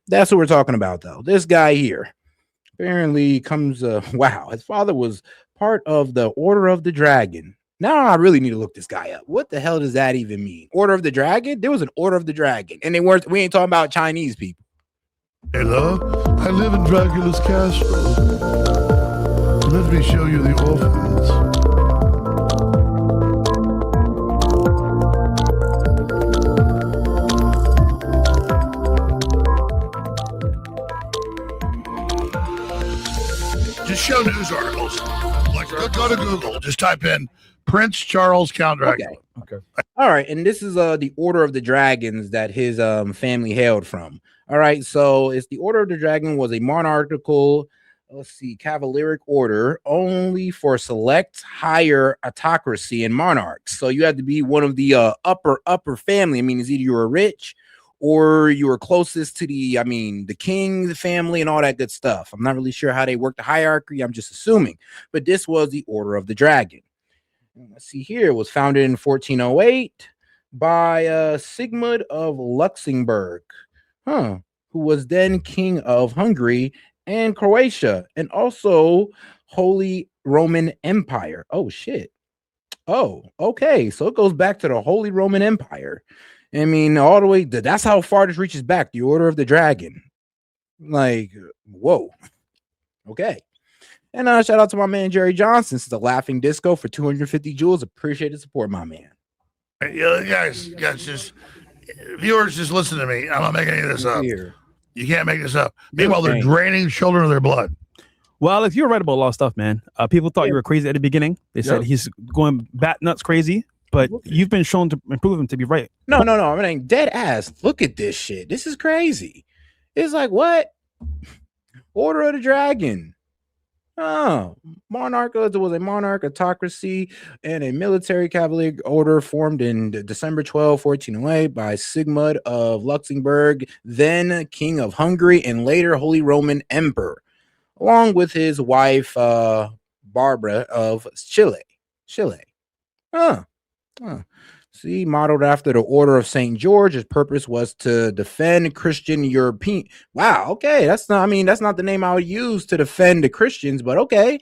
That's what we're talking about, though. This guy here apparently comes. Wow, his father was part of the Order of the Dragon. Now I really need to look this guy up. What the hell does that even mean? Order of the Dragon? There was an Order of the Dragon, and they weren't. We ain't talking about Chinese people. Hello, I live in Dracula's castle. Let me show you the orphans. Just show news articles. Like, go to Google. Just type in Prince Charles Count Dracula. Okay. All right, and this is the Order of the Dragons that his family hailed from. All right, so it's the Order of the Dragon was a monarchical, cavalieric order only for select higher autocracy and monarchs. So you had to be one of the upper family. I mean, it's either you were rich or you were closest to the king, the family, and all that good stuff. I'm not really sure how they work the hierarchy. I'm just assuming. But this was the Order of the Dragon. Let's see here. It was founded in 1408 by Sigmund of Luxembourg, who was then king of Hungary and Croatia, and also Holy Roman Empire. Oh, shit. Oh, okay. So it goes back to the Holy Roman Empire. I mean, all the way. That's how far this reaches back. The Order of the Dragon. Like, whoa. Okay. And shout out to my man Jerry Johnson. This is the Laughing Disco for 250 joules. Appreciate the support, my man. Guys, just viewers, just listen to me. I'm not making any of this up. You can't make this up. Meanwhile, they're draining children of their blood. Well, if you're right about a lot of stuff, man, people thought you were crazy at the beginning. They said he's going bat nuts crazy. But you've been shown to improve him to be right. No. I mean, dead ass. Look at this shit. This is crazy. It's like, what? Order of the Dragon. Oh, it was a monarch autocracy and a military cavalier order formed in December 12, 1408 by Sigmund of Luxembourg, then king of Hungary and later Holy Roman Emperor, along with his wife, Barbara of Chile. See, modeled after the Order of St. George, his purpose was to defend Christian European. Wow, okay, that's not the name I would use to defend the Christians, but okay.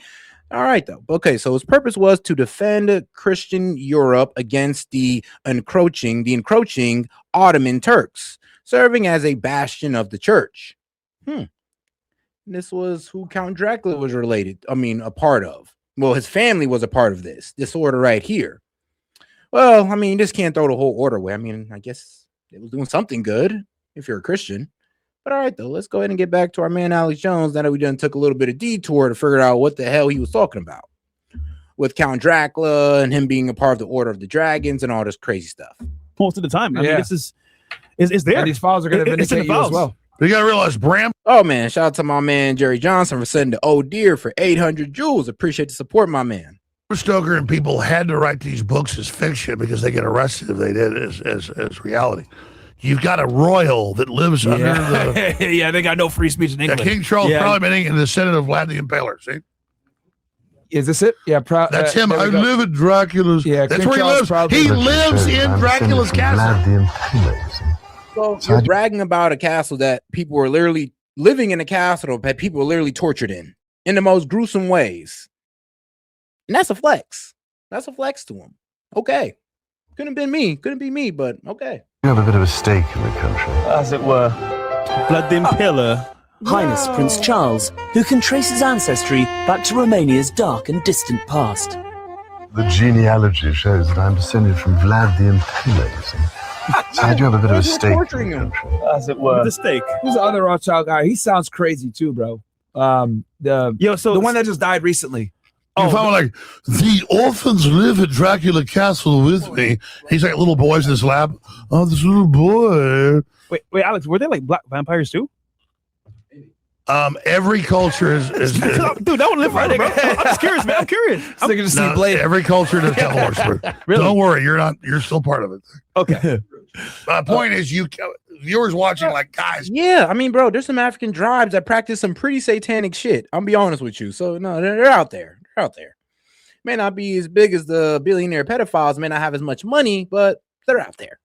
All right, though. Okay, so his purpose was to defend Christian Europe against the encroaching Ottoman Turks, serving as a bastion of the church. This was who Count Dracula was a part of. Well, his family was a part of this order right here. Well, I mean, this can't throw the whole order away. I mean, I guess it was doing something good if you're a Christian. But all right, though, let's go ahead and get back to our man Alex Jones. Now that we done took a little bit of detour to figure out what the hell he was talking about with Count Dracula and him being a part of the Order of the Dragons and all this crazy stuff. Most of the time, I mean, this is there. And these files are going to vindicate you as well. You got to realize, Bram. Oh, man, shout out to my man Jerry Johnson for sending the Oh Dear for 800 joules. Appreciate the support, my man. Stoker and people had to write these books as fiction because they get arrested if they did as reality. You've got a royal that lives under the... Yeah, they got no free speech in England. King Charles probably been in the Senate of Vlad the Impaler, see? Is this it? Yeah, that's him. I live at Dracula's. Yeah, that's where he lives. He lives in Dracula's castle. So you're bragging about a castle that people were literally living in, a castle that people were literally tortured in the most gruesome ways. And that's a flex. That's a flex to him. Okay. Couldn't be me, but okay. You have a bit of a stake in the country. As it were. Blood the Impaler. Highness Prince Charles, who can trace his ancestry back to Romania's dark and distant past. The genealogy shows that I'm descended from Vlad the Impaler. So I do have a bit of a stake in the country. As it were. The stake. Who's the other Rothschild guy? He sounds crazy too, bro. The one that just died recently. If I'm like, the orphans live at Dracula Castle with me. He's like little boys in his lab. Oh, this little boy. Wait, Alex, were they like black vampires too? Every culture is dude, that would live right, bro. I'm just curious, man. I'm curious. I'm going to see Blade. Every culture does devil worship. Really? Don't worry, you're still part of it. Okay. Point is, viewers watching, like, guys. Yeah, I mean, bro, there's some African tribes that practice some pretty satanic shit. I'm be honest with you. So no, they're out there. They're out there. May not be as big as the billionaire pedophiles. May not have as much money, but they're out there.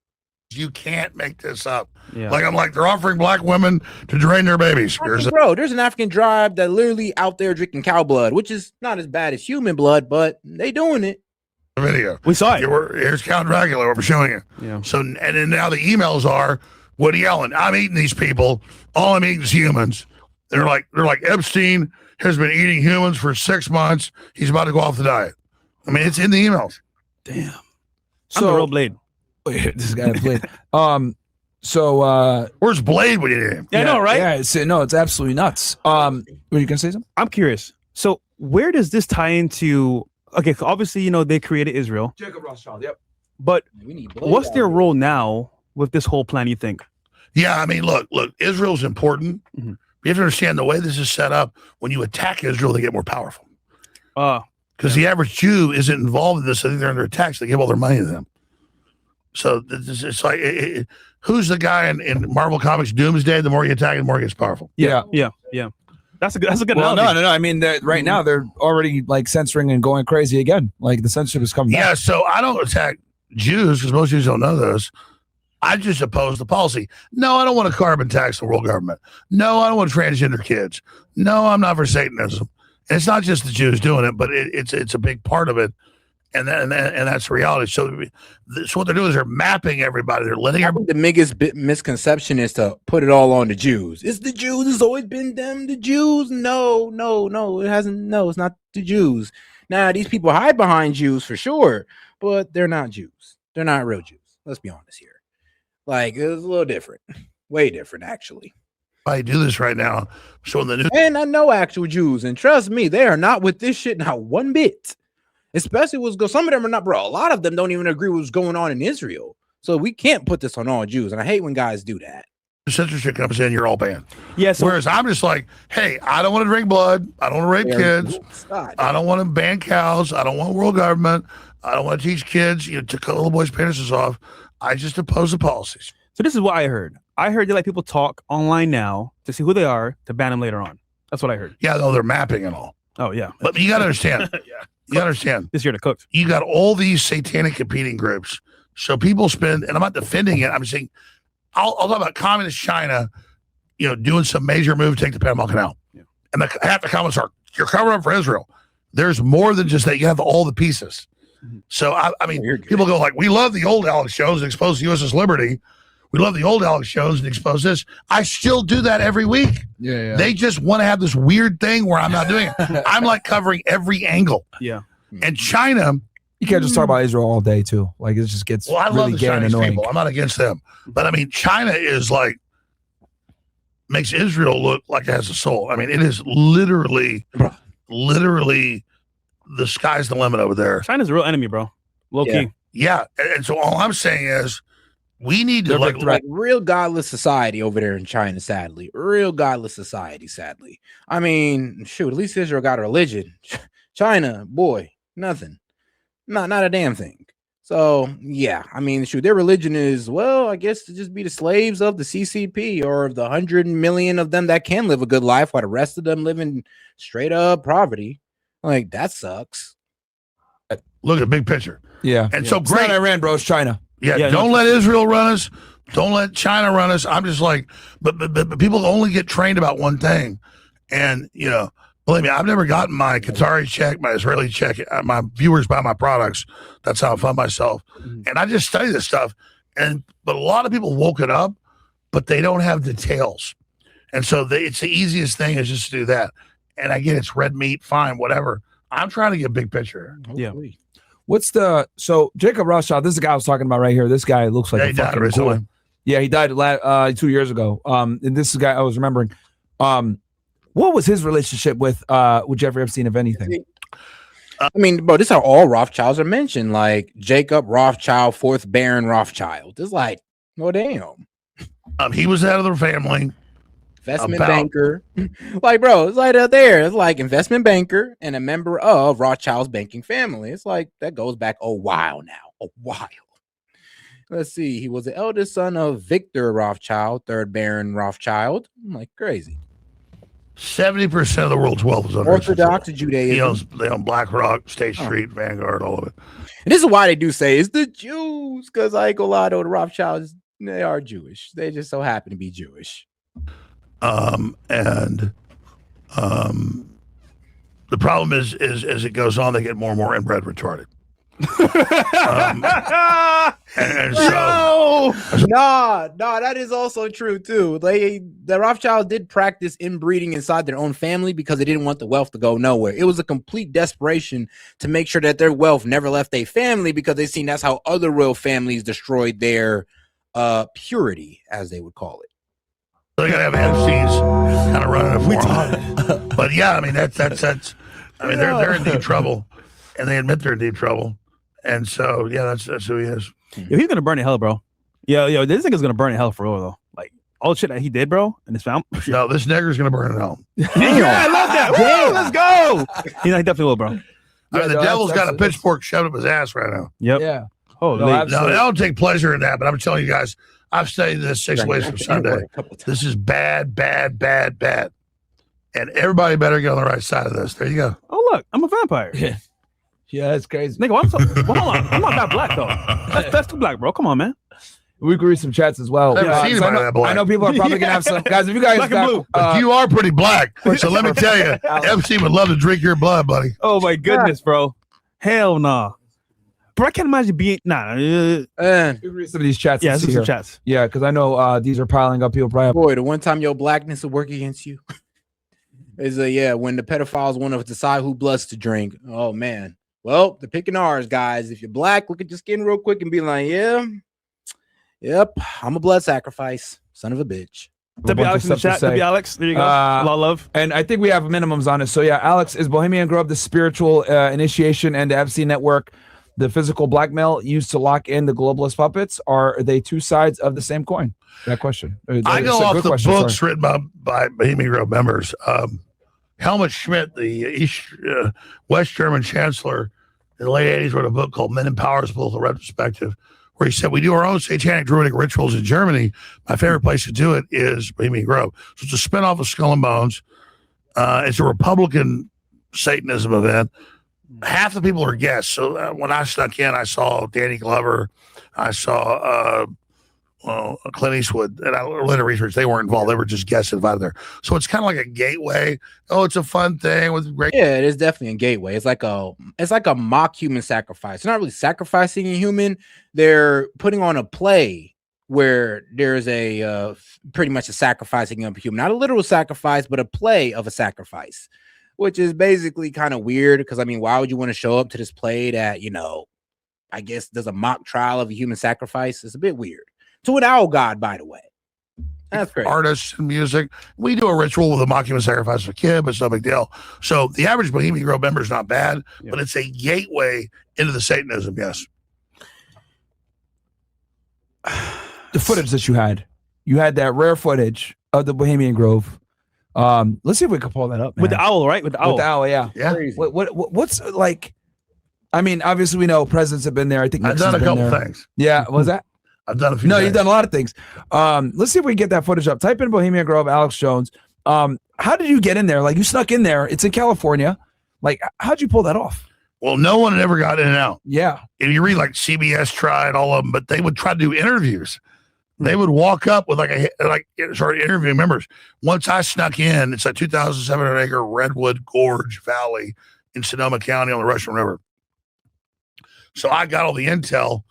You can't make this up. Yeah. Like I'm like, they're offering black women to drain their babies. Bro, there's an African tribe that literally out there drinking cow blood, which is not as bad as human blood, but they doing it. Video. We saw it. Here's Count Dracula. We're showing you. Yeah. So and then now the emails are Woody Allen. I'm eating these people. All I'm eating is humans. They're like Epstein has been eating humans for 6 months. He's about to go off the diet. I mean, it's in the emails. Damn. I'm the real Blade. This guy Blade. Where's Blade when you need him? Yeah, I know, right? Yeah, it's absolutely nuts. Were you gonna say something? I'm curious. So where does this tie into? Okay, so obviously, they created Israel. Jacob Rothschild. Yep. But what's their role now with this whole plan? You think? Yeah, I mean, look. Israel's important. Mm-hmm. You have to understand the way this is set up. When you attack Israel, they get more powerful. Because the average Jew isn't involved in this. I think they're under attack. So they give all their money to them. So it's like, who's the guy in Marvel Comics Doomsday? The more you attack, the more he gets powerful. Yeah. That's a good. Well, analogy. no. I mean, right now they're already like censoring and going crazy again. Like the censorship is coming back. Yeah. So I don't attack Jews because most Jews don't know this. I just oppose the policy. No, I don't want a carbon tax the world government. No, I don't want transgender kids. No, I'm not for Satanism. And it's not just the Jews doing it, but it's a big part of it. And that's reality. So what they're doing is they're mapping everybody. They're letting everybody. The biggest misconception is to put it all on the Jews. It's the Jews. It's always been them, the Jews. No. It hasn't. No, it's not the Jews. Now, these people hide behind Jews for sure, but they're not Jews. They're not real Jews. Let's be honest here. Like, it's a little different. Way different, actually. I do this right now. Showing the news. And I know actual Jews. And trust me, they are not with this shit not one bit. Especially some of them are not, bro. A lot of them don't even agree with what's going on in Israel. So we can't put this on all Jews. And I hate when guys do that. Censorship comes in, you're all banned. Yes. Yeah, whereas I'm just like, hey, I don't want to drink blood. I don't want to rape kids. I don't want to ban cows. I don't want world government. I don't want to teach kids to cut little boys' penises off. I just oppose the policies. So this is what I heard. I heard they let people talk online now to see who they are to ban them later on. That's what I heard. Yeah, though they're mapping and all. Oh, yeah. But you got to understand. You got to understand. This year to cook. You got all these satanic competing groups. So people spend, and I'm not defending it. I'm saying, I'll talk about communist China, doing some major move to take the Panama Canal. Yeah. And half the comments are, you're covering up for Israel. There's more than just that. You have all the pieces. Mm-hmm. So, I mean, people go like, we love the old Alex shows and expose the USS Liberty. We love the old Alex shows and expose this. I still do that every week. Yeah. They just want to have this weird thing where I'm not doing it. I'm like covering every angle. Yeah. And China. You can't just talk about Israel all day too. Like it just gets I really love the Chinese annoying. people. I'm not against them. But I mean, China is like, makes Israel look like it has a soul. I mean, it is literally the sky's the limit over there. China's a real enemy, bro. Low key. Yeah. And so all I'm saying is, we need to like real godless society over there in China, sadly. Real godless society, sadly. I mean, shoot, at least Israel got a religion. China, boy, nothing. Not a damn thing. So, yeah, I mean, shoot, their religion is, well, I guess to just be the slaves of the CCP or of the 100 million of them that can live a good life while the rest of them live in straight up poverty. Like, that sucks. Look at the big picture. Yeah. And so it's great. not Iran, bro. It's China. Yeah, don't let Israel run us. Don't let China run us. I'm just like, but people only get trained about one thing. And, believe me, I've never gotten my Qatari check, my Israeli check. My viewers buy my products. That's how I fund myself. Mm-hmm. And I just study this stuff. But a lot of people woke it up, but they don't have details. And so it's the easiest thing is just to do that. And again, it's red meat, fine, whatever. I'm trying to get a big picture. Hopefully. Yeah. So Jacob Rothschild, this is the guy I was talking about right here. This guy looks like he died recently. Yeah, he died 2 years ago. And this is the guy I was remembering. What was his relationship with Jeffrey Epstein, if anything? I mean, bro, this is how all Rothschilds are mentioned. Like Jacob Rothschild, fourth Baron Rothschild. It's like, well, damn. He was out of the family. Investment banker. Like, bro, it's like there. It's like investment banker and a member of Rothschild's banking family. It's like that goes back a while now. A while. Let's see. He was the eldest son of Victor Rothschild, third Baron Rothschild. I'm like, crazy. 70% of the world's wealth is under Orthodox Judaism. They own BlackRock, State Street, Vanguard, all of it. And this is why they do say it's the Jews, because I ain't gonna lie, though, the Rothschilds They are Jewish. They just so happen to be Jewish. And the problem is as it goes on, they get more and more inbred retarded. And so, no, that is also true too. The Rothschilds did practice inbreeding inside their own family because they didn't want the wealth to go nowhere. It was a complete desperation to make sure that their wealth never left their family because they seen that's how other royal families destroyed their purity, as they would call it. they gotta have Epstein's kind of running it for them. But yeah, I mean that's. I mean they're in deep trouble, and they admit they're in deep trouble. And so, yeah, that's who he is. Yo, he's gonna burn in hell, bro. Yo, this nigga's gonna burn in hell for real, though. Like all the shit that he did, bro, and his family. No, this nigger's gonna burn in hell. Yeah, I love that. Woo, let's go. He definitely will, bro. I mean, the devil's got a pitchfork shoved up his ass right now. Yep. Yeah. Oh, No, I don't take pleasure in that, but I'm telling you guys, I've studied this 6 ways from Sunday. This is bad, bad, bad, bad. And everybody better get on the right side of this. There you go. Oh, look, I'm a vampire. Yeah. Yeah, that's crazy. Nigga, well, hold on. I'm not that black, though. That's too black, bro. Come on, man. We can read some chats as well. I know people are probably gonna have some guys. If you guys got, but you are pretty black, so let me tell you, Epstein would love to drink your blood, buddy. Oh my goodness, bro. Hell nah. Bro, I can't imagine being we can read some of these chats. Yeah, some chats. Yeah, because I know these are piling up. People probably have. Boy, the one time your blackness will work against you is when the pedophiles want to decide who bloods to drink. Oh man. Well, they're picking ours, guys. If you're black, look at your skin real quick and be like, yep, I'm a blood sacrifice. Son of a bitch. W. Alex in the chat. W. Alex, there you go. Law love. And I think we have minimums on it. So yeah, Alex, is Bohemian Grove the spiritual initiation and the Epstein network the physical blackmail used to lock in the globalist puppets? Are they two sides of the same coin? That question. I go off the books written by Bohemian Grove members. Helmut Schmidt, the West German chancellor in the late 80s, wrote a book called Men in Power's Political Retrospective, where he said, we do our own satanic druidic rituals in Germany. My favorite place to do it is Bohemian Grove. So it's a spinoff of Skull and Bones. It's a Republican Satanism event. Half the people are guests. So when I snuck in, I saw Danny Glover. I saw Clint Eastwood, and I later researched they weren't involved. They were just guests invited there. So it's kind of like a gateway. Oh, it's a fun thing with great. Yeah, it is definitely a gateway. It's like a mock human sacrifice. They're not really sacrificing a human. They're putting on a play where there's a pretty much a sacrificing of a human, not a literal sacrifice, but a play of a sacrifice, which is basically kind of weird. Because I mean, why would you want to show up to this play that I guess there's a mock trial of a human sacrifice? It's a bit weird. To an owl god, by the way. That's great. Artists and music. We do a ritual with a mock human sacrifice for a kid, but it's no big deal. So the average Bohemian Grove member is not bad, but it's a gateway into the Satanism, yes. The footage that you had that rare footage of the Bohemian Grove. Let's see if we can pull that up, man. With the owl, right? With the owl, yeah. Yeah. What's like? I mean, obviously we know presidents have been there. I think I've done a couple things. Yeah, was that? I've done a few. No, things. you've done a lot of things. Let's see if we can get that footage up. Type in Bohemian Grove, Alex Jones. How did you get in there? Like, you snuck in there. It's in California. Like, how'd you pull that off? Well, no one had ever got in and out. Yeah. If you read like CBS tried all of them, but they would try to do interviews. They would walk up with start interviewing members. Once I snuck in, it's a 2,700 acre Redwood Gorge Valley in Sonoma County on the Russian River. So I got all the intel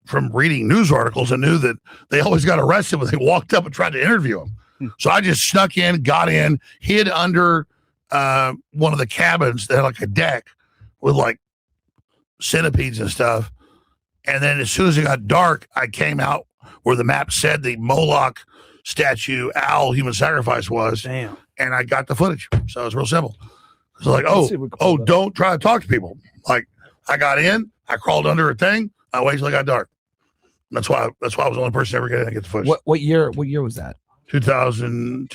from reading news articles and knew that they always got arrested when they walked up and tried to interview them. So I just snuck in, got in, hid under one of the cabins that had like a deck with like centipedes and stuff. And then as soon as it got dark, I came out where the map said the Moloch statue owl human sacrifice was. Damn. And I got the footage. So it's real simple. It's like, don't try to talk to people. Like, I got in, I crawled under a thing, I waited till it got dark. That's why I was the only person ever getting to get the footage. What year was that? 2000.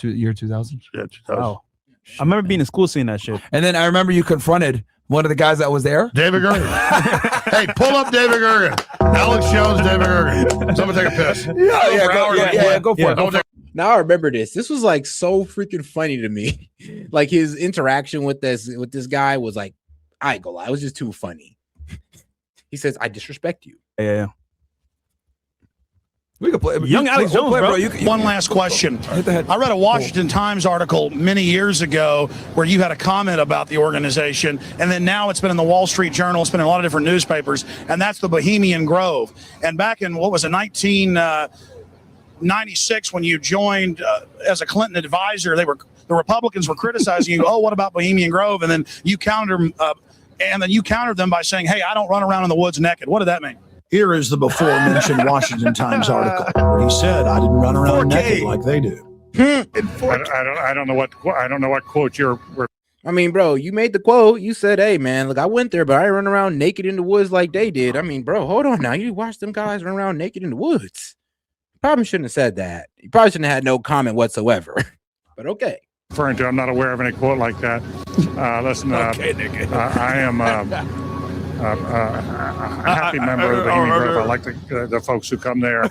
Year 2000? Yeah, 2000. Wow. I remember being in school seeing that shit. And then I remember you confronted one of the guys that was there. David Gergen. Hey, pull up David Gergen. Alex Jones, David Gergen. Someone take a piss. Go for it. Now I remember this. This was like so freaking funny to me. Like his interaction with this guy was like, I ain't gonna lie, it was just too funny. He says, I disrespect you. Yeah. We could play. Young Alex Jones, bro. One last question. Hit the head. I read a Washington Times article many years ago where you had a comment about the organization, and then now it's been in the Wall Street Journal. It's been in a lot of different newspapers, and that's the Bohemian Grove. And back in, 1996, when you joined as a Clinton advisor, the Republicans were criticizing you. Oh, what about Bohemian Grove? And then you countered them by saying, "Hey, I don't run around in the woods naked." What did that mean? Here is the before-mentioned Washington Times article where he said, "I didn't run around naked like they do." I don't know what quote you're. I mean, bro, you made the quote. You said, "Hey, man, look, I went there, but I didn't run around naked in the woods like they did." I mean, bro, hold on now. You watch them guys run around naked in the woods. Probably shouldn't have said that. You probably shouldn't have had no comment whatsoever. But okay. Referring to, I'm not aware of any quote like that. Listen, I am a happy member of the Bohemian Grove. I like the folks who come there,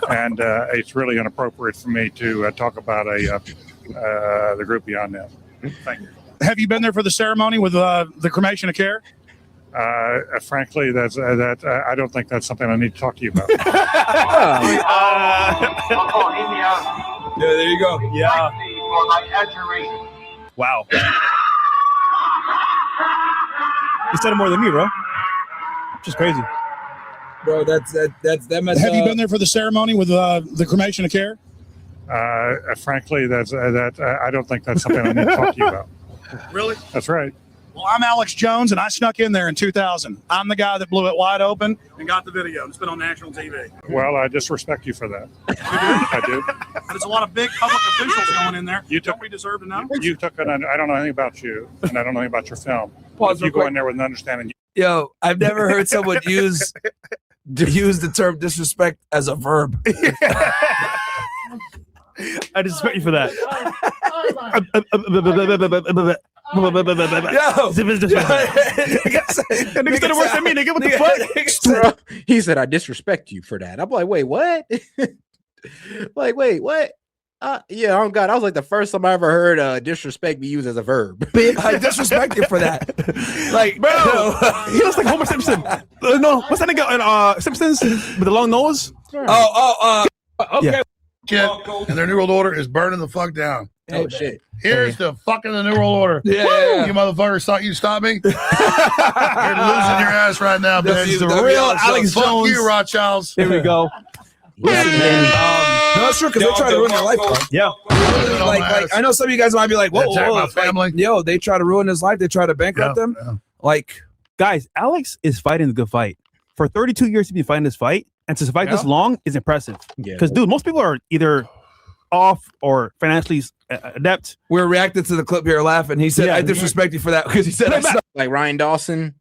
and it's really inappropriate for me to talk about the group beyond that. Thank you. Have you been there for the ceremony with the cremation of care? Frankly, I don't think that's something I need to talk to you about. Yeah, there you go. Yeah. Wow. You said it more than me, bro. Just crazy. Bro, that's that messed Have you been there for the ceremony with the cremation of care? Frankly, I don't think that's something I need to talk to you about. Really? That's right. Well, I'm Alex Jones, and I snuck in there in 2000. I'm the guy that blew it wide open and got the video. It's been on national TV. Well, I disrespect you for that. I do. There's a lot of big public officials going in there. Don't we deserve to know? You took I don't know anything about you, and I don't know anything about your film. Pause You go in there with an understanding. Yo, I've never heard someone use the term disrespect as a verb. I disrespect you for that. Niggas did it worse than me, nigga. What the fuck? He said, "I disrespect you for that." I'm like, wait, what? Like, wait, what? Yeah, oh God, that was like the first time I ever heard disrespect be used as a verb. I disrespect you for that. Like, Bro, he looks like Homer Simpson. No, what's that nigga in Simpsons with the long nose? okay. Yeah. Shit, and their New World Order is burning the fuck down. Oh shit! Here's the fucking the New World Order. Yeah. You motherfuckers thought you stopped me? You're losing your ass right now, bitch. It's the real Alex Fuck Jones. you, Rothschilds. Here we go. Listen, man. No, that's true, because they try to ruin your life, bro. Yeah. Like, I know some of you guys might be like, whoa, Attack my family. Yo, they try to ruin his life. They try to bankrupt him. Yeah. Like, Guys, Alex is fighting the good fight. For 32 years to be fighting this fight, and to fight this long is impressive. Yeah. Because, dude, most people are either off or financially adept. we're reacting to the clip here laughing. He said, Yeah. I disrespect you for that because he said, Like Ryan Dawson.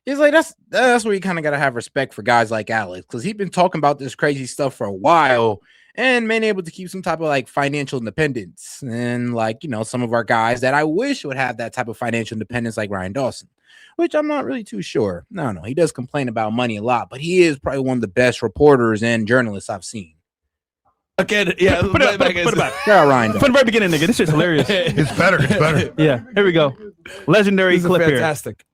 He's like, that's where you kind of got to have respect for guys like Alex, because he's been talking about this crazy stuff for a while and been able to keep some type of like financial independence. And like, you know, some of our guys that I wish would have that type of financial independence, like Ryan Dawson, which I'm not really too sure. No, he does complain about money a lot, but he is probably one of the best reporters and journalists I've seen. okay, yeah, Put it back. Yeah, Ryan. From the very beginning, nigga. This shit's hilarious. It's better. Yeah, here we go. Legendary clip here. Fantastic.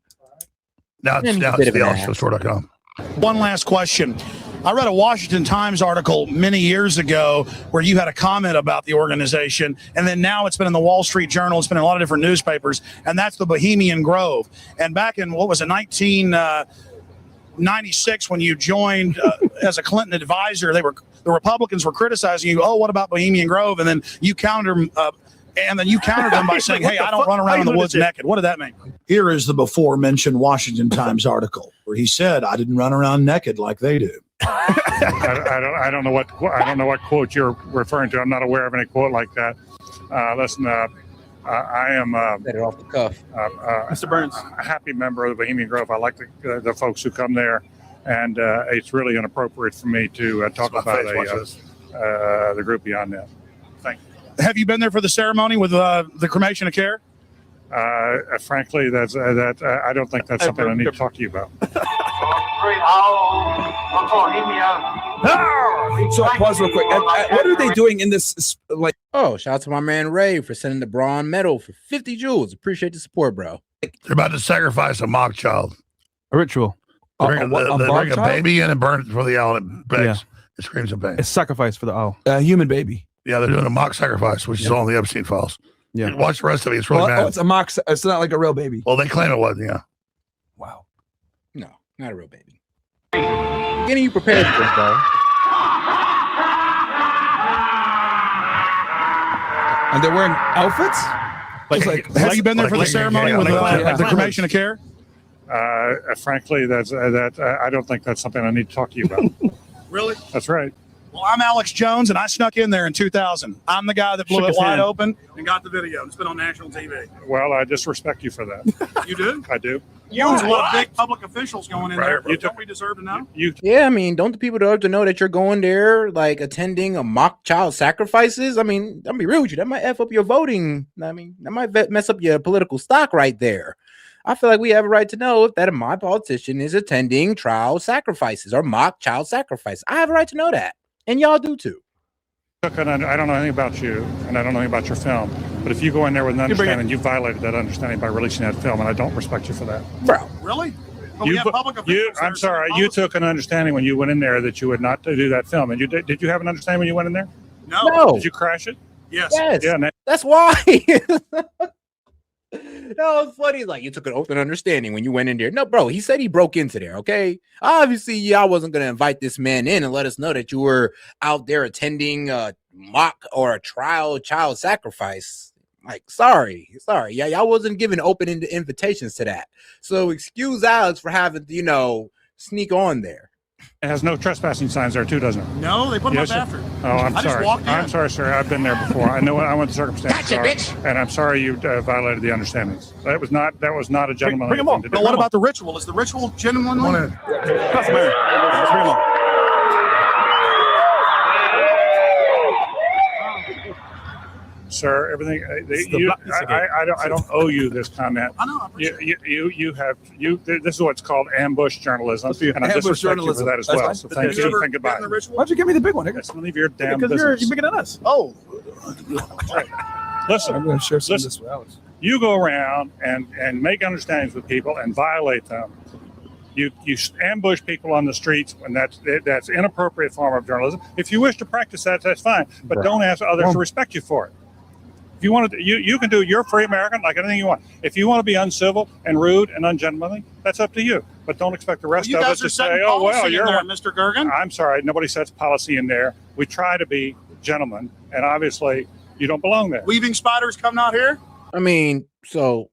Now it's thealexshowstore.com. One last question. I read a Washington Times article many years ago where you had a comment about the organization, and then now it's been in the Wall Street Journal. It's been in a lot of different newspapers, and that's the Bohemian Grove. And back in, 1996, when you joined as a Clinton advisor, the Republicans were criticizing you. Oh, what about Bohemian Grove? And then you countered them by saying, "Hey, I don't run around in the woods naked." What did that mean? Here is the before-mentioned Washington Times article where he said, "I didn't run around naked like they do." I don't know what quote you're referring to. I'm not aware of any quote like that. Listen, I am Said it off the cuff. Mr. Burns. a happy member of the Bohemian Grove. I like the folks who come there, and it's really inappropriate for me to talk about the group beyond that. Thank you. Have you been there for the ceremony with the cremation of care? Frankly, I don't think that's something I need to talk to you about. So pause real quick. What are they doing in this? Like, Oh, shout out to my man Ray for sending the bronze medal for 50 joules. Appreciate the support, bro. They're about to sacrifice a mock child. A ritual. They bring a baby in and burn it for the Allen. Yeah. It screams in pain. It's sacrifice for the owl. Human baby. Yeah, they're doing a mock sacrifice, which is all in the Epstein files. Yeah. Watch the rest of it. It's really bad. Oh, it's a mock. It's not like a real baby. Well, they claim it was, yeah. Wow. No, not a real baby. Getting you prepared for this, though. And they're wearing outfits? Have you been there for the ceremony with the cremation of care? Frankly, I don't think that's something I need to talk to you about. Really? That's right. Well, I'm Alex Jones, and I snuck in there in 2000. I'm the guy that blew it wide open and got the video. It's been on national TV. Well, I disrespect you for that. You do? I do. There's a lot of big public officials going in there. Don't we deserve to know? Yeah, I mean, don't the people deserve to know that you're going there, like attending a mock child sacrifices? I mean, I'll be real with you. That might F up your voting. I mean, that might mess up your political stock right there. I feel like we have a right to know if that my politician is attending child sacrifices or mock child sacrifices. I have a right to know that. And y'all do too. I don't know anything about you, and I don't know anything about your film. But if you go in there with an understanding, you violated that understanding by releasing that film, and I don't respect you for that. Bro. Really? But we have public officials I'm sorry. You took an understanding when you went in there that you would not do that film. And did you have an understanding when you went in there? No. Did you crash it? Yes. Yeah. That's why. No, it's funny. Like, you took an open understanding when you went in there. No, bro, he said he broke into there. Okay. Obviously, y'all wasn't going to invite this man in and let us know that you were out there attending a mock or a trial child sacrifice. Like, sorry. Yeah, y'all wasn't giving open invitations to that. So excuse Alex for having to, sneak on there. It has no trespassing signs there too, doesn't it? No, they put them up after. Oh, I'm sorry. I'm sorry, sir. I've been there before. I know what the circumstances are. Bitch. And I'm sorry you violated the understandings. That was not a gentlemanly Bring him on. thing to do. But what about the ritual? Is the ritual genuine? Bring him on. Sir, everything. I don't owe you this comment. I know. This is what's called ambush journalism, and I disrespect you for that as well. So thank you and goodbye. Why'd you give me the big one? It's none of your damn Because business. you're bigger than us. Oh. Right. Listen, I'm going to share some of this with Alex. You go around and make understandings with people and violate them. You ambush people on the streets, and that's inappropriate form of journalism. If you wish to practice that, that's fine, but don't ask others to respect you for it. If you want to, you can do. You're a free American, like anything you want. If you want to be uncivil and rude and ungentlemanly, that's up to you. But don't expect the rest of us to say, "Oh well, you're there, Mr. Gergen." I'm sorry, nobody sets policy in there. We try to be gentlemen, and obviously, you don't belong there. Weaving spiders come out here. I mean, so,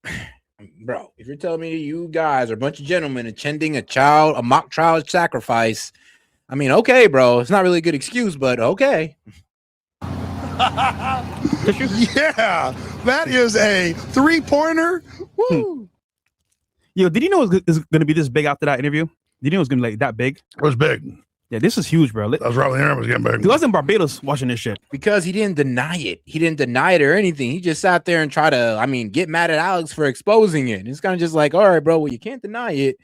bro, if you're telling me you guys are a bunch of gentlemen attending a mock child sacrifice, I mean, okay, bro, it's not really a good excuse, but okay. Yeah, that is a 3-pointer. Woo! Yo, did you know it was going to be this big after that interview? Did you know it was going to be like that big? It was big. Yeah, this is huge, bro. That was right when the internet was getting big. He was in Barbados watching this shit. Because he didn't deny it. He didn't deny it or anything. He just sat there and tried to, get mad at Alex for exposing it. And it's kind of just like, all right, bro, well, you can't deny it.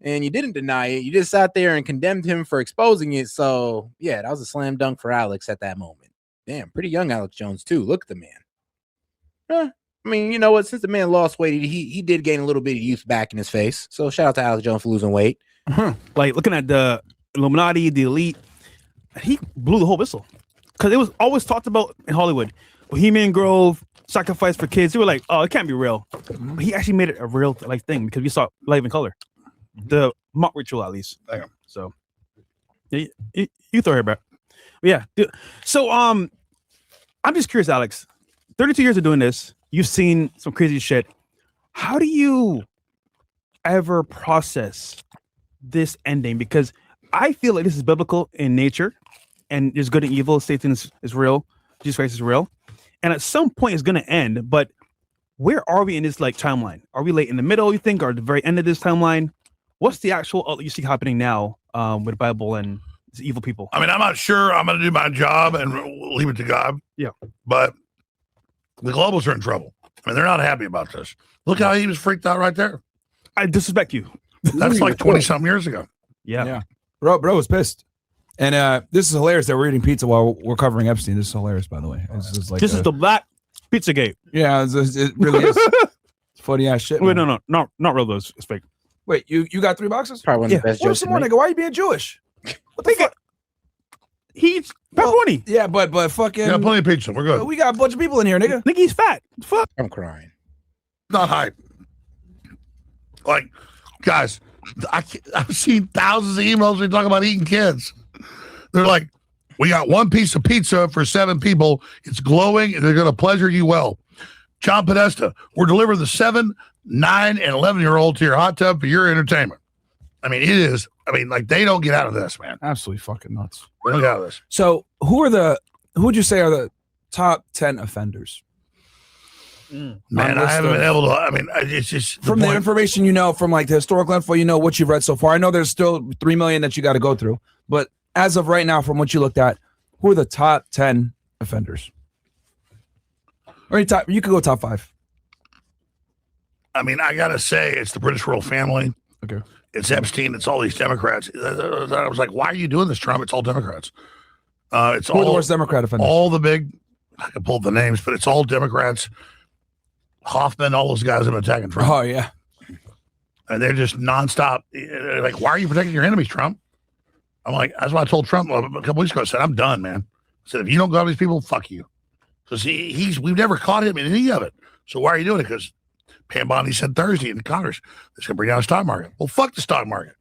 And you didn't deny it. You just sat there and condemned him for exposing it. So, yeah, that was a slam dunk for Alex at that moment. Damn, pretty young Alex Jones, too. Look at the man. I mean, you know what? Since the man lost weight, he did gain a little bit of youth back in his face. So shout out to Alex Jones for losing weight. Like, looking at the Illuminati, the elite, he blew the whole whistle. Because it was always talked about in Hollywood. Bohemian Grove, sacrifice for kids. They were like, oh, it can't be real. But he actually made it a real thing because we saw live in color. The mock ritual, at least. Damn. So, you throw her back. Yeah. Dude. So, I'm just curious, Alex. 32 years of doing this, you've seen some crazy shit. How do you ever process this ending? Because I feel like this is biblical in nature, and there's good and evil. Satan is real. Jesus Christ is real. And at some point, it's going to end. But where are we in this timeline? Are we late in the middle, you think, or at the very end of this timeline? What's the actual you see happening now with the Bible and evil people? I mean, I'm not sure. I'm going to do my job and leave it to God. Yeah. But the globals are in trouble. I mean, they're not happy about this. Look how he was freaked out right there. I disrespect you. That's like 20-something years ago. Yeah. Bro was pissed. And this is hilarious that we're eating pizza while we're covering Epstein. This is hilarious, by the way. This is the Black Pizzagate. Yeah, it really is. It's funny ass shit. Wait, no, not real. Those it's fake. Wait, you got 3 boxes? Probably one of the best Where's jokes. some more, nigga? Why are you being Jewish? What the fuck? he eats pepperoni. Yeah, but fucking. Yeah, plenty of pizza. We're good. We got a bunch of people in here, nigga. Nigga, he's fat. Fuck. I'm crying. Not hype. Like, guys, I've seen thousands of emails we talk about eating kids. They're like, we got one piece of pizza for 7 people. It's glowing, and they're going to pleasure you well. John Podesta, we're delivering the 7, 9, and 11-year-old to your hot tub for your entertainment. I mean, it is. I mean, like, they don't get out of this, man. Absolutely fucking nuts. They don't get out of this. So who would you say are the top 10 offenders? Man, I haven't been able to. I mean, it's just From the information you know, from like the historical info, you know what you've read so far. I know there's still 3 million that you got to go through, but as of right now, from what you looked at, who are the top 10 offenders? Or you could go top 5. I mean, I gotta say, it's the British royal family. Okay. It's Epstein. It's all these Democrats. I was like, why are you doing this, Trump? It's all Democrats. It's Who are the all worst Democrat offenders? all the big. I can pull the names, but it's all Democrats. Hoffman, all those guys have been attacking Trump. Oh yeah. And they're just nonstop. They're like, why are you protecting your enemies, Trump? I'm like, that's why I told Trump a couple weeks ago. I said, I'm done, man. I said, if you don't go after these people, fuck you. Because we've never caught him in any of it. So why are you doing it? Because Pam Bondi said Thursday in Congress, it's going to bring down the stock market. Well, fuck the stock market.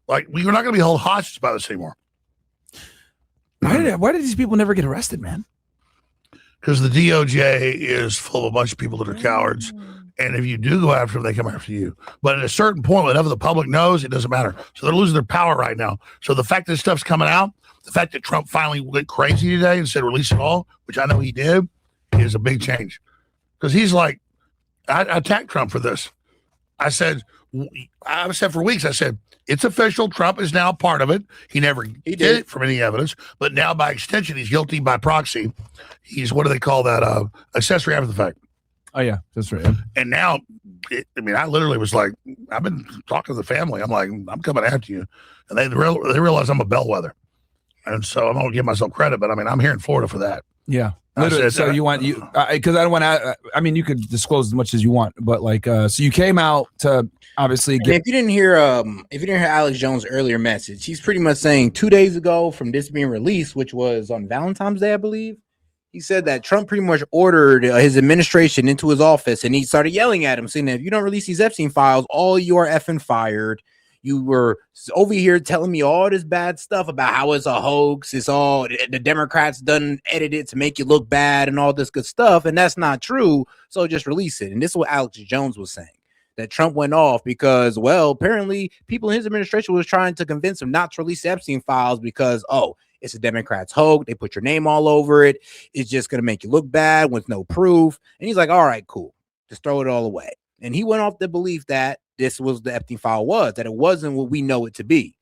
Like, we're not going to be held hostage by this anymore. Why did these people never get arrested, man? Because the DOJ is full of a bunch of people that are cowards. And if you do go after them, they come after you. But at a certain point, whenever the public knows, it doesn't matter. So they're losing their power right now. So the fact that this stuff's coming out, the fact that Trump finally went crazy today and said release it all, which I know he did, is a big change. Because he's like, I attacked Trump for this. I said for weeks, I said, it's official. Trump is now part of it. He did it from any evidence, but now by extension, he's guilty by proxy. He's, what do they call that? Accessory after the fact. Oh yeah, that's right. Yeah. And now, I literally was like, I've been talking to the family. I'm like, I'm coming after you. And they realize I'm a bellwether. And so I'm going to give myself credit, but I'm here in Florida for that. Yeah. So you want because I don't want to. I mean, you could disclose as much as you want, but like, so you came out to obviously get. If you didn't hear Alex Jones' earlier message, he's pretty much saying 2 days ago from this being released, which was on Valentine's Day, I believe. He said that Trump pretty much ordered his administration into his office, and he started yelling at him, saying that if you don't release these Epstein files, all you are effing fired. You were over here telling me all this bad stuff about how it's a hoax. It's all the Democrats done edited to make you look bad and all this good stuff. And that's not true. So just release it. And this is what Alex Jones was saying, that Trump went off because, well, apparently people in his administration was trying to convince him not to release the Epstein files because, oh, it's a Democrats hoax. They put your name all over it. It's just going to make you look bad with no proof. And he's like, all right, cool. Just throw it all away. And he went off the belief that this was the Epstein file that it wasn't what we know it to be.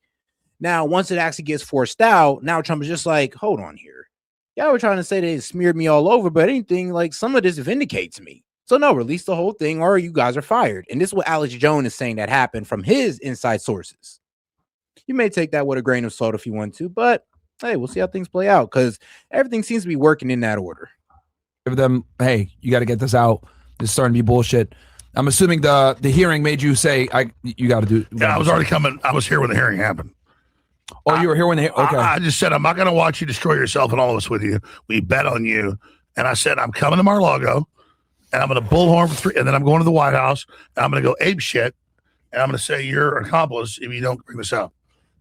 Now, once it actually gets forced out, now Trump is just like, hold on here. Y'all were trying to say they smeared me all over, but anything like some of this vindicates me. So no, release the whole thing or you guys are fired. And this is what Alex Jones is saying that happened from his inside sources. You may take that with a grain of salt if you want to, but hey, we'll see how things play out because everything seems to be working in that order. Give them, hey, you got to get this out. This is starting to be bullshit. I'm assuming the hearing made you say you got to do. Yeah, I was already coming. I was here when the hearing happened. Oh, you were here when the okay. I just said I'm not going to watch you destroy yourself and all of us with you. We bet on you, and I said I'm coming to Mar-a-Lago, and I'm going to bullhorn for 3, and then I'm going to the White House, and I'm going to go ape shit, and I'm going to say you're an accomplice if you don't bring this out.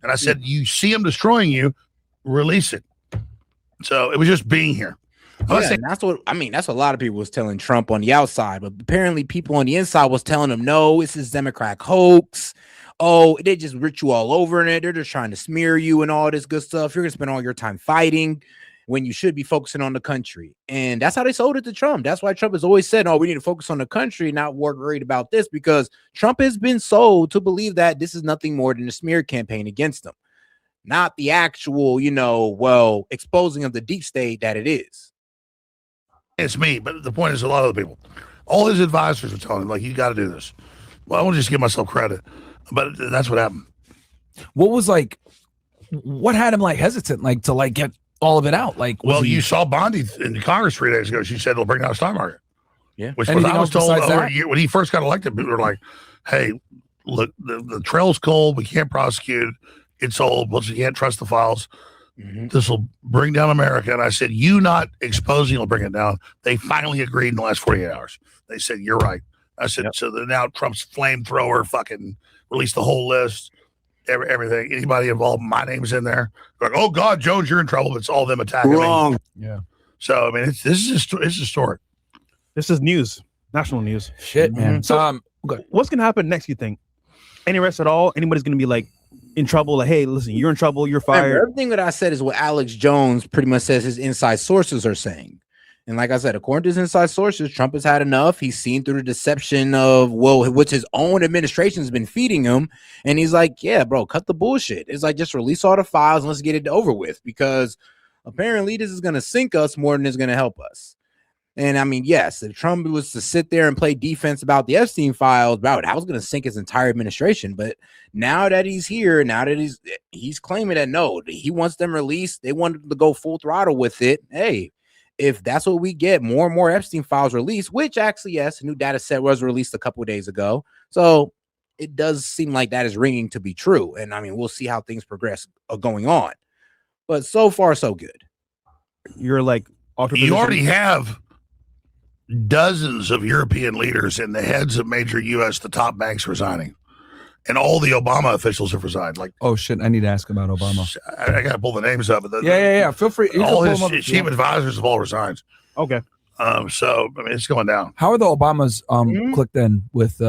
And I said you see him destroying you, release it. So it was just being here. Yeah, and that's what a lot of people was telling Trump on the outside, but apparently people on the inside was telling him, no, this is Democrat hoax. Oh, they just rip you all over in it. They're just trying to smear you and all this good stuff. You're gonna spend all your time fighting when you should be focusing on the country. And that's how they sold it to Trump. That's why Trump has always said, oh, we need to focus on the country, not worried about this, because Trump has been sold to believe that this is nothing more than a smear campaign against them, not the actual, exposing of the deep state that it is. It's me, but the point is a lot of the people, all his advisors are telling him, like, you got to do this. Well, I won't just give myself credit, but that's what happened. What had him hesitant, to get all of it out? You saw Bondi in Congress 3 days ago. She said it'll bring down the stock market. Yeah. Which was, I was told over a year, when he first got elected, people were like, hey, look, the trail's cold. We can't prosecute. It's old. But you can't trust the files. This will bring down America. And I said, you not exposing will bring it down. They finally agreed in the last 48 hours. They said, you're right. I said, so now Trump's flamethrower fucking released the whole list, everything. Anybody involved, my name's in there. Like, oh God, Jones, you're in trouble. It's all them attacking Wrong. me. Yeah. So I mean, this is historic. This is news, national news. Shit, man. So, what's gonna happen next? You think? Any arrests at all? Anybody's gonna be like in trouble? Like, hey, listen, you're in trouble. You're fired. Everything that I said is what Alex Jones pretty much says his inside sources are saying. And like I said, according to his inside sources, Trump has had enough. He's seen through the deception of, which his own administration has been feeding him. And he's like, yeah, bro, cut the bullshit. It's like, just release all the files and let's get it over with, because apparently this is going to sink us more than it's going to help us. And I mean, yes, if Trump was to sit there and play defense about the Epstein files, bro, that was going to sink his entire administration. But now that he's here, now that he's claiming that, no, he wants them released. They wanted to go full throttle with it. Hey, if that's what we get, more and more Epstein files released, which actually, yes, a new data set was released a couple of days ago. So it does seem like that is ringing to be true. And I mean, we'll see how things progress going on. But so far, so good. You're like, you already have dozens of European leaders and the heads of major U.S., the top banks resigning. And all the Obama officials have resigned. Like, oh shit, I need to ask about Obama. I got to pull the names up. Yeah. Feel free. All his chief advisors have all resigned. Okay. So I mean, it's going down. How are the Obamas clicked in with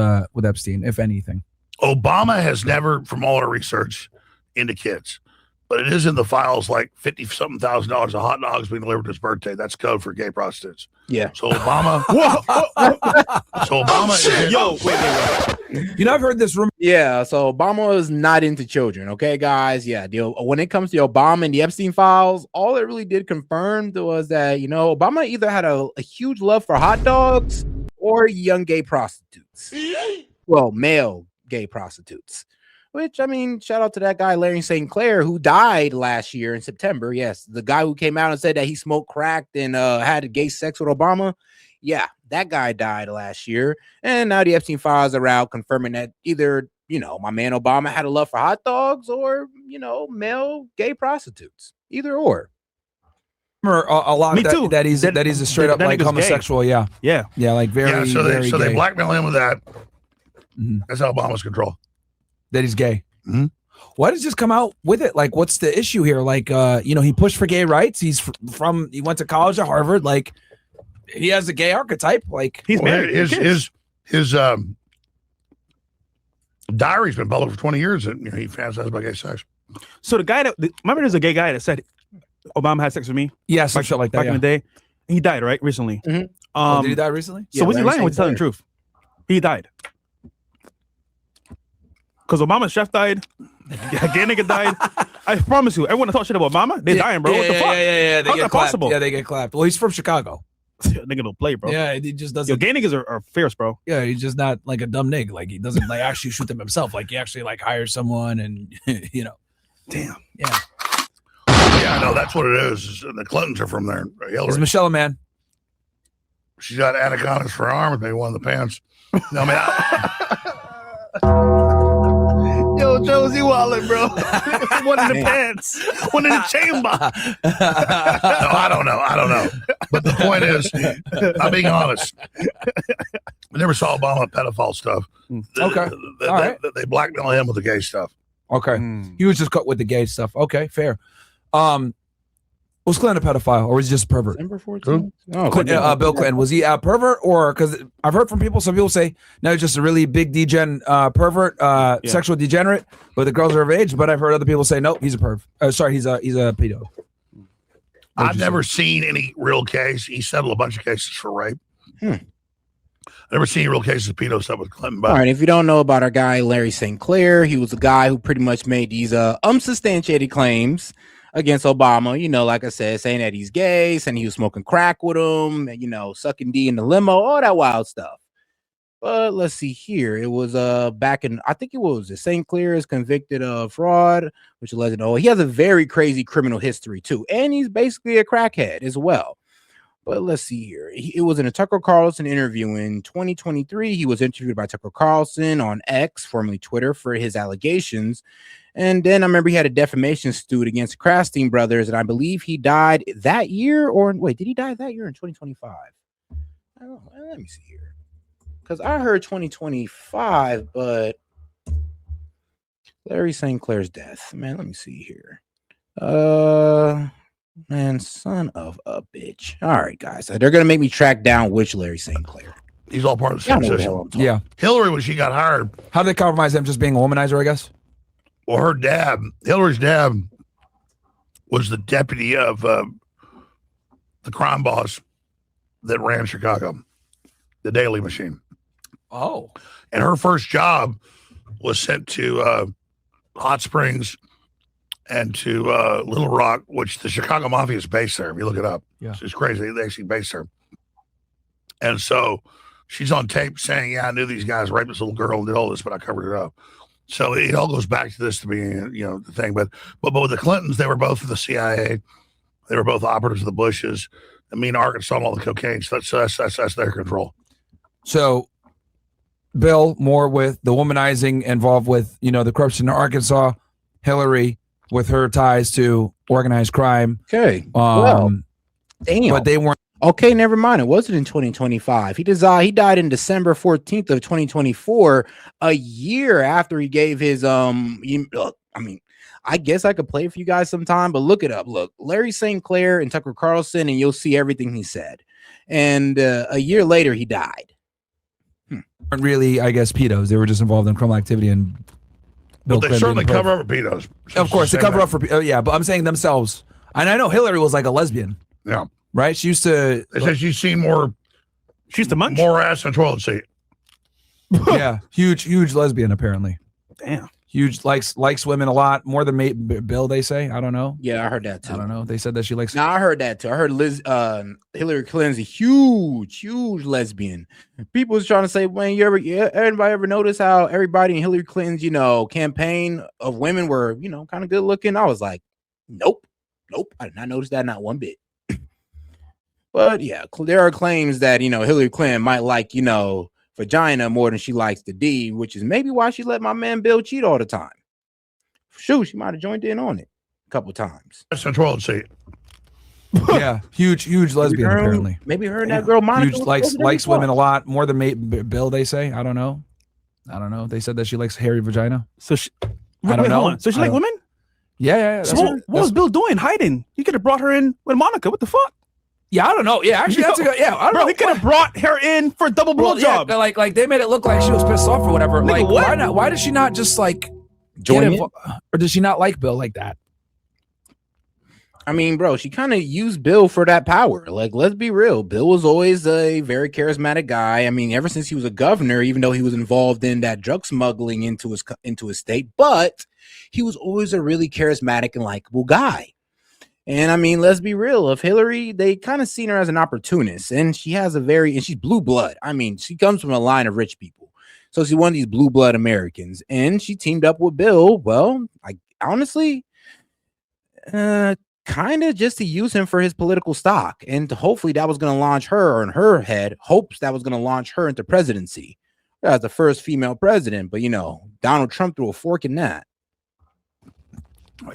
Epstein, if anything? Obama has never, from all our research, into kids. But it is in the files, like $50-something thousand of hot dogs being delivered to his birthday. That's code for gay prostitutes. Yeah. So Obama. So Obama. Wait. You know, I've heard this rumor. Yeah. So Obama is not into children. Okay, guys. Yeah. When it comes to Obama and the Epstein files, all it really did confirm was that, you know, Obama either had a huge love for hot dogs or young gay prostitutes. Well, male gay prostitutes. Which, I mean, shout out to that guy, Larry St. Clair, who died last year in September. Yes, the guy who came out and said that he smoked crack and had gay sex with Obama. Yeah, that guy died last year. And now the Epstein files are out confirming that either, you know, my man Obama had a love for hot dogs or, you know, male gay prostitutes. Either or. A lot Me too. that he's a straight up like homosexual. Gay. Yeah, like very. So they gay. blackmail him with that. Mm-hmm. That's how Obama's control. That he's gay. Mm-hmm. Why does this come out with it? Like, what's the issue here? Like, you know, he pushed for gay rights. He went to college at Harvard. Like, he has a gay archetype. Like, he's married. His diary's been public for 20 years, and he fantasizes about gay sex. So the guy remember, there's a gay guy that said Obama had sex with me. Yeah, some shit like that. Back in the day, he died right recently. Mm-hmm. Did he die recently? So was he lying? Was he telling the truth? He died. Because Obama's chef died, gay nigga died. I promise you, everyone that talk shit about Obama, they dying, bro. What the fuck? Yeah. How's that possible? Yeah, they get clapped. Well, he's from Chicago. Nigga don't play, bro. Yeah, he just doesn't. Yo, gay niggas are fierce, bro. Yeah, he's just not like a dumb nigga. Like, he doesn't like actually shoot them himself. Like, he actually like hires someone and, you know. Damn. Yeah. Yeah, no, that's what it is. The Clintons are from there. Is Michelle a man? She's got anacondas for arms, maybe one of the pants. No, man. Yo, Josie Wallen, bro. One in the pants. One in the chamber. No, I don't know. But the point is, I'm being honest. I never saw Obama pedophile stuff. Okay. All right. They blackmail him with the gay stuff. Okay. He was just cut with the gay stuff. Okay, fair. Was Clinton a pedophile or was he just a pervert? December 14th? Bill Clinton, was he a pervert, or because I've heard from people, some people say no, he's just a really big pervert, sexual degenerate, but the girls are of age. But I've heard other people say no, he's a perv. Sorry, he's a pedo. I've never seen any real case. He settled a bunch of cases for rape. I've never seen any real cases of pedo stuff with Clinton. But all right, if you don't know about our guy Larry St. Clair, he was the guy who pretty much made these unsubstantiated claims against Obama, you know, like I said, saying that he's gay, saying he was smoking crack with him, and, you know, sucking D in the limo, all that wild stuff. But let's see here. It was back in, I think it was St. Clair is convicted of fraud, which alleged, he has a very crazy criminal history too, and he's basically a crackhead as well. But let's see here. It was in a Tucker Carlson interview in 2023. He was interviewed by Tucker Carlson on X, formerly Twitter, for his allegations. And then I remember he had a defamation suit against Krasstein brothers, and I believe he died that year. Or wait, did he die that year in 2025? Let me see here, because I heard 2025, but Larry St. Clair's death. Man, let me see here. Man, son of a bitch. All right, guys, they're gonna make me track down which Larry St. Clair. He's all part of the same system. Yeah. Hillary, when she got hired, how did they compromise him just being a womanizer, I guess? Well, her dad, Hillary's dad, was the deputy of the crime boss that ran Chicago, the Daily Machine. Oh. And her first job was sent to Hot Springs and to Little Rock, which the Chicago Mafia is based there. If you look it up, yeah, it's crazy. They actually based there. And so she's on tape saying, "Yeah, I knew these guys raped this little girl and did all this, but I covered it up." So it all goes back to this to being, the thing. But with the Clintons, they were both in the CIA. They were both operatives of the Bushes. I mean, Arkansas and all the cocaine. So that's their control. So Bill more with the womanizing involved with, the corruption in Arkansas. Hillary with her ties to organized crime. Okay. Well, damn. But they weren't. Okay, never mind. It wasn't in 2025. He died in December 14th of 2024, a year after he gave his I guess I could play it for you guys sometime, but look it up. Look, Larry St. Clair and Tucker Carlson, and you'll see everything he said. And a year later, he died. Weren't really, I guess, pedos. They were just involved in criminal activity and Bill Clinton. They certainly cover up for pedos. Of course, they cover up for yeah, but I'm saying themselves. And I know Hillary was like a lesbian. Yeah. Right? She used to. They said she's seen more. She used to munch more ass in a toilet seat. Yeah, huge lesbian apparently. Damn. Huge likes women a lot more than Bill. They say. I don't know. Yeah, I heard that too. I don't know. They said that she likes. No, I heard that too. I heard Hillary Clinton's a huge lesbian. People was trying to say, when everybody ever notice how everybody in Hillary Clinton's campaign of women were kind of good looking? I was like, nope, I did not notice that, not one bit. But yeah, there are claims that Hillary Clinton might like vagina more than she likes the D, which is maybe why she let my man Bill cheat all the time. Shoot, she might have joined in on it a couple times. That's a toilet seat. Yeah, huge lesbian apparently. Maybe her and that girl Monica huge likes women a lot more than Bill. They say. I don't know. They said that she likes hairy vagina. So I don't know. So she like women? Yeah. So what was Bill doing? Hiding? You could have brought her in with Monica. What the fuck? Yeah, I don't know. Yeah, actually, that's a good. Yeah, I don't know. He could have brought her in for a double blowjob. Yeah, like they made it look like she was pissed off or whatever. Nigga, like, what? why not? Why does she not just like join or does she not like Bill like that? I mean, bro, she kind of used Bill for that power. Like, let's be real. Bill was always a very charismatic guy. I mean, ever since he was a governor, even though he was involved in that drug smuggling into his state, but he was always a really charismatic and likable guy. And I mean, let's be real. Of Hillary, they kind of seen her as an opportunist, and she's blue blood. I mean, she comes from a line of rich people, so she's one of these blue blood Americans, and she teamed up with Bill. Well, I honestly, kind of just to use him for his political stock, and hopefully that was going to launch her, or in her head, hopes that was going to launch her into presidency as the first female president. But Donald Trump threw a fork in that.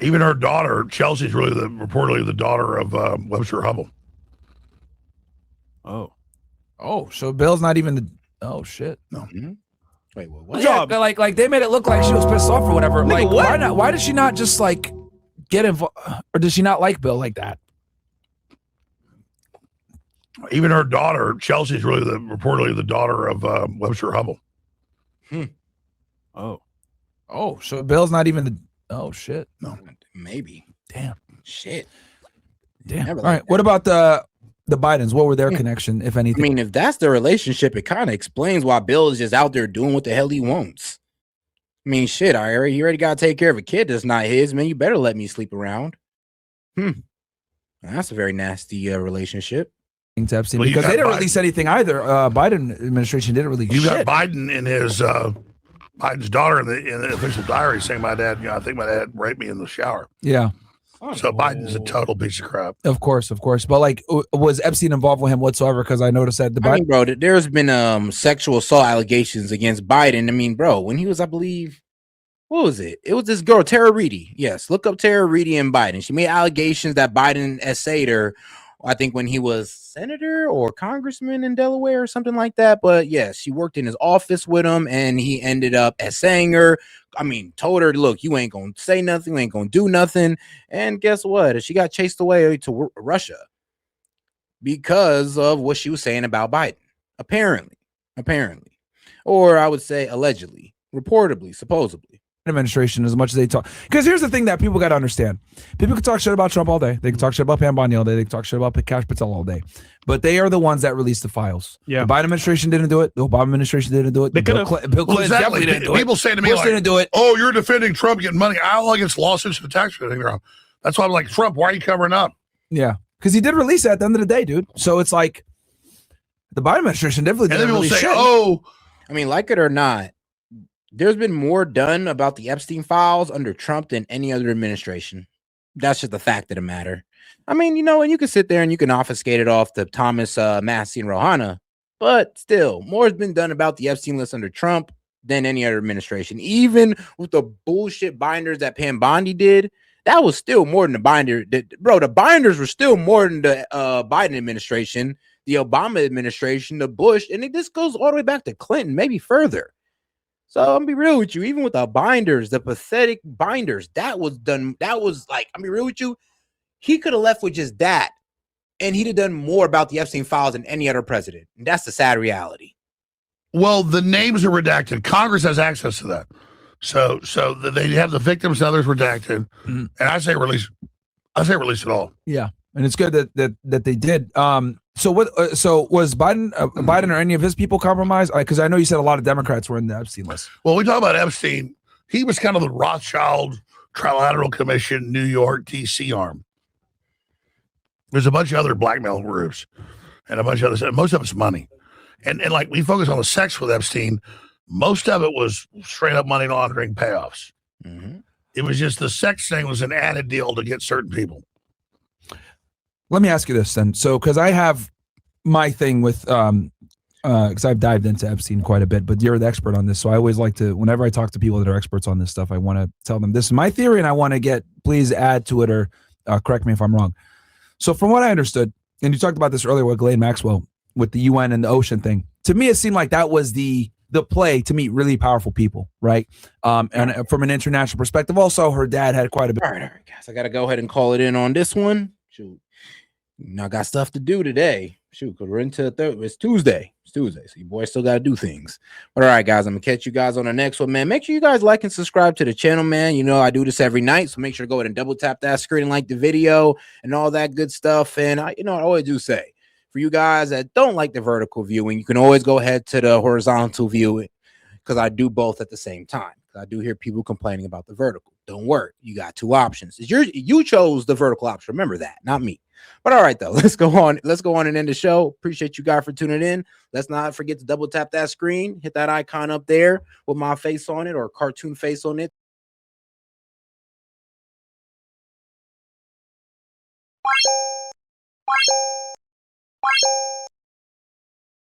Even her daughter, Chelsea's really reportedly the daughter of Webster Hubble. Oh, so Bill's not even the. Oh shit. No. Mm-hmm. Wait, what? Yeah, like they made it look like she was pissed off or whatever. Nigga, like, what? why not? Why does she not just like get involved, or does she not like Bill like that? Even her daughter, Chelsea's really reportedly the daughter of Webster Hubble. Oh, so Bill's not even the. Oh shit. No. Maybe. Damn. Shit. Damn. Never All like right. that. What about the Bidens? What were their connection, if I anything? mean, if that's the relationship, it kind of explains why Bill is just out there doing what the hell he wants. I mean, shit, he already got to take care of a kid that's not his, man. You better let me sleep around. That's a very nasty relationship. To Epstein, Well, you because got they didn't Biden. release anything either. Biden administration didn't release You shit. got Biden in his Biden's daughter in the official diary saying, "My dad, I think my dad raped me in the shower." Yeah, So Biden's a total piece of crap. of course. But like, was Epstein involved with him whatsoever? Because I noticed that the I Biden. mean, bro, there's been sexual assault allegations against Biden. I mean, bro, when he was, I believe, what was it? It was this girl, Tara Reid. Yes, look up Tara Reid and Biden. She made allegations that Biden essayed her, I think when he was senator or congressman in Delaware or something like that. But yes, she worked in his office with him and he ended up essaying her. I mean, told her, look, you ain't going to say nothing, you ain't going to do nothing. And guess what? She got chased away to Russia because of what she was saying about Biden. Apparently, or I would say allegedly, reportedly, supposedly. Administration as much as they talk, because here's the thing that people got to understand: people can talk shit about Trump all day, they can talk shit about Pam Bondi all day, they can talk shit about Kash Patel all day, but they are the ones that released the files. Yeah, the Biden administration didn't do it. The Obama administration didn't do it. Bill Clinton definitely didn't do it. People say to me, Bush like, didn't do it. Oh, you're defending Trump getting money. I don't like it's lawsuits and tax credit. That's why I'm like, Trump, why are you covering up? Yeah, because he did release it at the end of the day, dude. So it's like the Biden administration definitely didn't release shit. Oh, I mean, like it or not, there's been more done about the Epstein files under Trump than any other administration. That's just the fact of the matter. I mean, you know, and you can sit there and you can obfuscate it off to Thomas, Massey, and Rouhana, but still, more has been done about the Epstein list under Trump than any other administration. Even with the bullshit binders that Pam Bondi did, that was still more than the binder. Bro, the binders were still more than the Biden administration, the Obama administration, the Bush, and this goes all the way back to Clinton, maybe further. So I'm gonna be real with you. Even with the binders, the pathetic binders, that was done. That was like, I'm be real with you. He could have left with just that, and he'd have done more about the Epstein files than any other president. And that's the sad reality. Well, the names are redacted. Congress has access to that, so they have the victims and others redacted. Mm-hmm. And I say release it all. Yeah, and it's good that they did. So what? So was Biden or any of his people compromised? Because I know you said a lot of Democrats were in the Epstein list. Well, we talk about Epstein. He was kind of the Rothschild Trilateral Commission, New York, D.C. arm. There's a bunch of other blackmail groups and a bunch of other stuff. Most of it's money, and like we focus on the sex with Epstein. Most of it was straight up money laundering payoffs. Mm-hmm. It was just the sex thing was an added deal to get certain people. Let me ask you this then. So, because I have my thing with, because I've dived into Epstein quite a bit, but you're the expert on this. So I always like to, whenever I talk to people that are experts on this stuff, I want to tell them this is my theory and I want to get, please add to it or correct me if I'm wrong. So from what I understood, and you talked about this earlier with Ghislaine Maxwell, with the UN and the ocean thing, to me, it seemed like that was the play to meet really powerful people, right? And from an international perspective, also her dad had quite a bit. All right, guys, I got to go ahead and call it in on this one. Shoot. I got stuff to do today. Shoot, because we're into it's Tuesday. It's Tuesday, so your boy still got to do things. But all right, guys, I'm going to catch you guys on the next one, man. Make sure you guys like and subscribe to the channel, man. You know, I do this every night, so make sure to go ahead and double tap that screen and like the video and all that good stuff. And, I always do say, for you guys that don't like the vertical viewing, you can always go ahead to the horizontal view because I do both at the same time. I do hear people complaining about the vertical. Don't worry, you got two options. You chose the vertical option. Remember that, not me. But all right, though, let's go on and end the show. Appreciate you guys for tuning in. Let's not forget to double tap that screen, hit that icon up there with my face on it or a cartoon face on it.